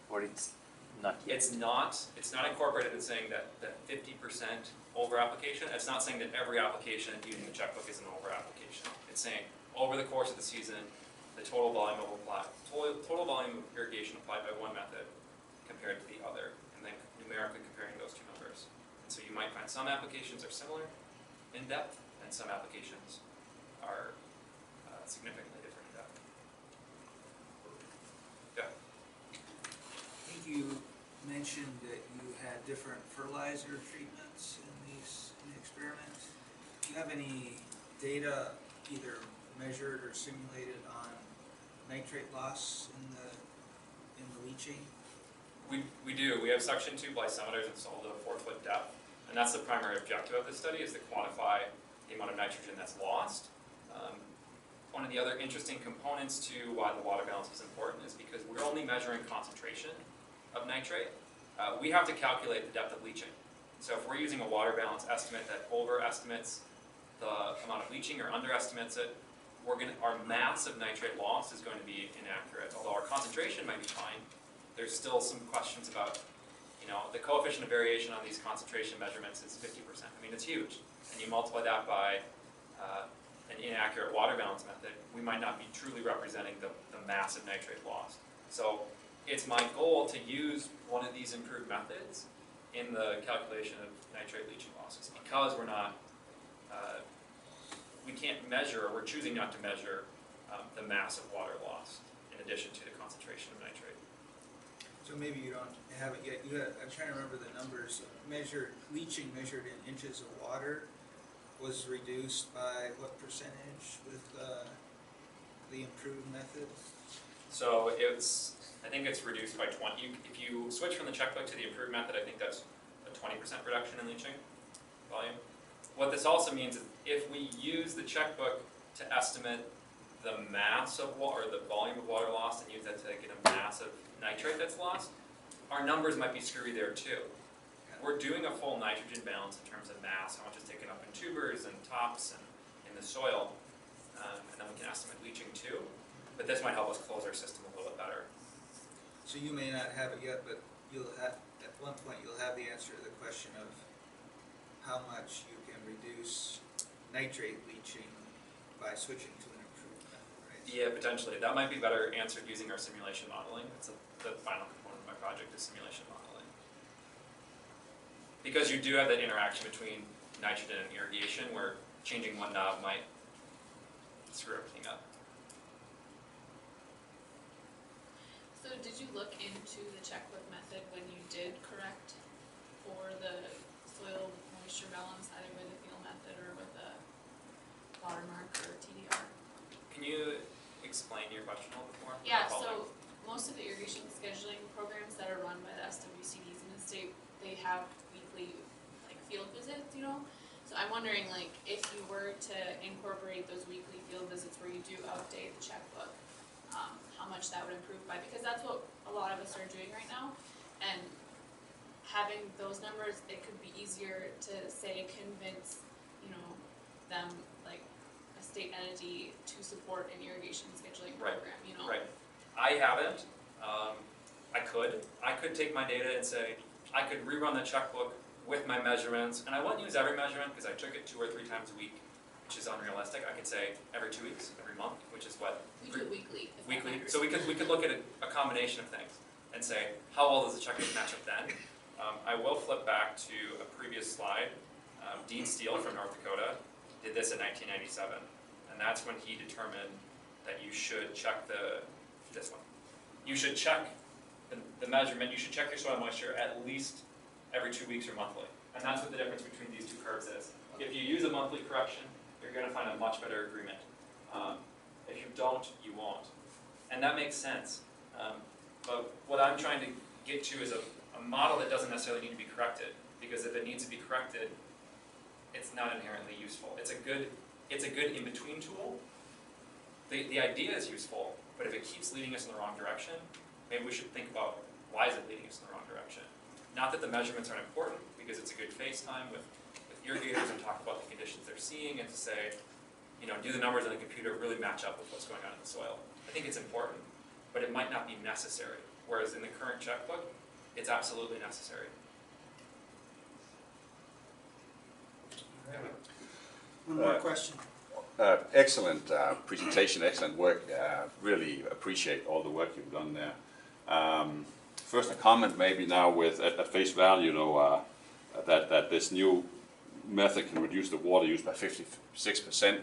or it's not yet? It's not incorporated in saying that 50% over application. It's not saying that every application using the checkbook is an over application. It's saying over the course of the season, the total volume of irrigation applied by one method compared to the other, and then numerically comparing those two numbers. And so you might find some applications are similar in depth, and some applications are significantly different in depth. Yeah. I think you mentioned that you had different fertilizer treatments in the experiments. Do you have any data, either measured or simulated, on nitrate loss in the leaching? We do. We have suction tube lysimeters installed at a 4-foot depth, and that's the primary objective of this study, is to quantify the amount of nitrogen that's lost. One of the other interesting components to why the water balance is important is because we're only measuring concentration of nitrate. We have to calculate the depth of leaching. So if we're using a water balance estimate that overestimates the amount of leaching or underestimates it, our mass of nitrate loss is going to be inaccurate. Although our concentration might be fine, there's still some questions about, the coefficient of variation on these concentration measurements is 50%. I mean, it's huge. And you multiply that by an inaccurate water balance method, we might not be truly representing the massive nitrate loss. So it's my goal to use one of these improved methods in the calculation of nitrate leaching losses, because we can't measure, or we're choosing not to measure the mass of water loss in addition to the concentration of nitrate. So maybe you don't have it yet. I'm trying to remember the numbers. Leaching measured in inches of water was reduced by what percentage with the improved method? So I think it's reduced by 20. If you switch from the checkbook to the improved method, I think that's a 20% reduction in leaching volume. What this also means is if we use the checkbook to estimate the mass of water, or the volume of water lost, and use that to get a mass of nitrate that's lost, our numbers might be screwy there too. We're doing a full nitrogen balance in terms of mass, how much is taken up in tubers and tops and in the soil, and then we can estimate leaching too. But this might help us close our system a little bit better. So you may not have it yet, but at one point you'll have the answer to the question of how much you can reduce nitrate leaching by switching to an improved method, right? Yeah, potentially. That might be better answered using our simulation modeling. It's the final component of my project is simulation modeling. Because you do have that interaction between nitrogen and irrigation, where changing one knob might screw everything up. So did you look into the checkbook method when you did correct for the soil moisture balance, either with the field method or with the watermark or TDR? Can you explain your question a little bit more? Yeah, so most of the irrigation scheduling programs that are run by the SWCDs in the state, they have weekly field visits, So I'm wondering if you were to incorporate those weekly field visits where you do update the checkbook, how much that would improve by, because that's what a lot of us are doing right now. And having those numbers, it could be easier to convince, them a state entity to support an irrigation scheduling program, Right. I haven't. I could take my data and say, I could rerun the checkbook with my measurements, and I wouldn't use every measurement because I took it 2 or 3 times a week, which is unrealistic. I could say every 2 weeks, every month, which is what? We do it weekly. Weekly. So we could look at a combination of things and say, how well does the checkbook match up then? I will flip back to a previous slide. Dean Steele from North Dakota did this in 1997, and that's when he determined that you should check this one. You should check the measurement. You should check your soil moisture at least every 2 weeks or monthly. And that's what the difference between these two curves is. If you use a monthly correction, you're going to find a much better agreement. If you don't, you won't. And that makes sense. But what I'm trying to get to is a model that doesn't necessarily need to be corrected, because if it needs to be corrected, it's not inherently useful. It's a good in-between tool. The idea is useful, but if it keeps leading us in the wrong direction, maybe we should think about why is it leading us in the wrong direction. Not that the measurements aren't important, because it's a good FaceTime with irrigators and talk about the conditions they're seeing, and to say, do the numbers on the computer really match up with what's going on in the soil. I think it's important, but it might not be necessary. Whereas in the current checkbook, it's absolutely necessary. One more question. Excellent presentation, excellent work. Really appreciate all the work you've done there. First, a comment maybe now with at face value, that this new method can reduce the water use by 56%.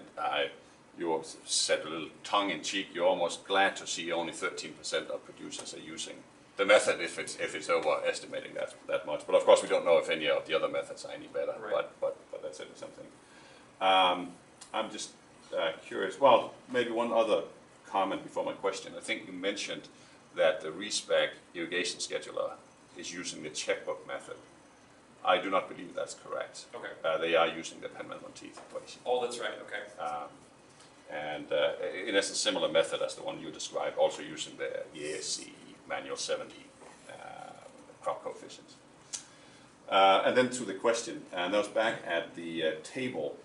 You said a little tongue-in-cheek, you're almost glad to see only 13% of producers are using the method if it's overestimating that much. But of course, we don't know if any of the other methods are any better. Right. But that's certainly something. I'm just curious. Well, maybe one other comment before my question. I think you mentioned that the respec irrigation scheduler is using the checkbook method. I do not believe that's correct. Okay. They are using the pen minimum teeth equation. Oh, that's right, okay. And in essence, similar method as the one you described, also using the EASC manual 70 crop coefficients. And then to the question, and I was back at the table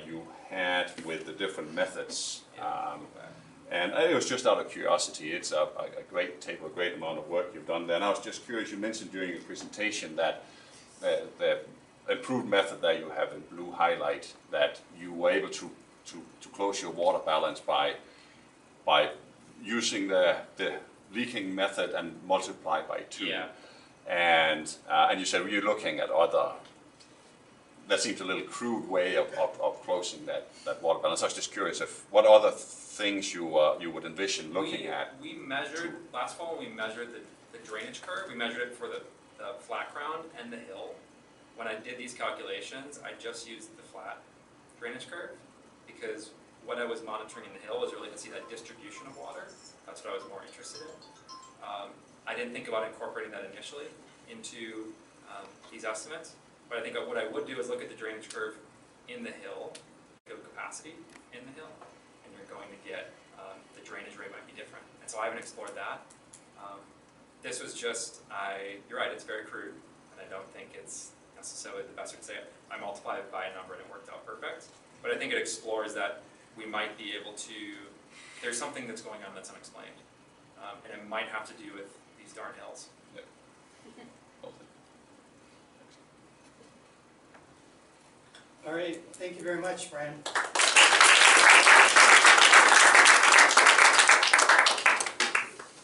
you had with the different methods. And it was just out of curiosity. It's a great table, a great amount of work you've done there. And I was just curious, you mentioned during your presentation that the improved method that you have in blue highlight, that you were able to close your water balance by using the leaking method and multiply by 2. Yeah. And you said, well, you're looking at other, that seems a little crude way of closing that water balance. I was just curious what other things you would envision looking at. We measured, last fall we measured the drainage curve. We measured it for the flat ground and the hill. When I did these calculations, I just used the flat drainage curve because what I was monitoring in the hill was really to see that distribution of water. That's what I was more interested in. I didn't think about incorporating that initially into these estimates, but I think what I would do is look at the drainage curve in the hill, the capacity in the hill, and you're going to get the drainage rate might be different. And so I haven't explored that. This was just, you're right, it's very crude, and I don't think it's necessarily the best way to say it. I multiplied it by a number and it worked out perfect. But I think it explores that we might be able to, there's something that's going on that's unexplained. And it might have to do with these darn hills. Yep. All right, thank you very much, Brian.